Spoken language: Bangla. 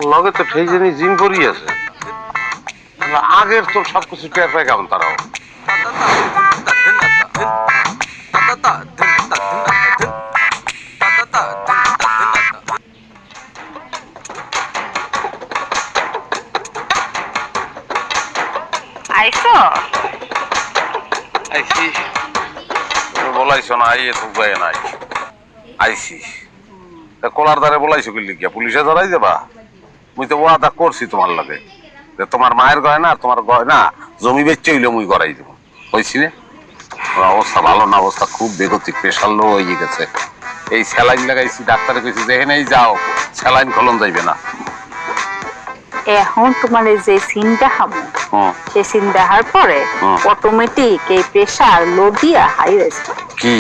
লগে তো সেই জানি জিম করি আছে আগের তোর সবকিছু টের পায় কেমন তারাও আইসো আইসি বলাইছো না আইয়ে তো যায় নাই আইসি তা কলার দ্বারে বলাইছো কি লিখিয়া পুলিশে ধরাই যাবা মুই তো ওয়াদা করছি তোমার লাগে যে তোমার মায়ের গয়না তোমার গয়না জমি বেচতে হইলে মুই করাই দেবো কইছি রে অবস্থা ভালো না অবস্থা খুব বেগতিক প্রেশার লো হয়ে গেছে এই স্যালাইন লাগাইছি ডাক্তারে কইছি যেখানেই যাও স্যালাইন খলন যাইবে না এখন তোমার যে সিন দেখাবো সেই সিন দেখার পরে অটোমেটিক এই প্রেশার লো দিয়া হাই হয়েছে কি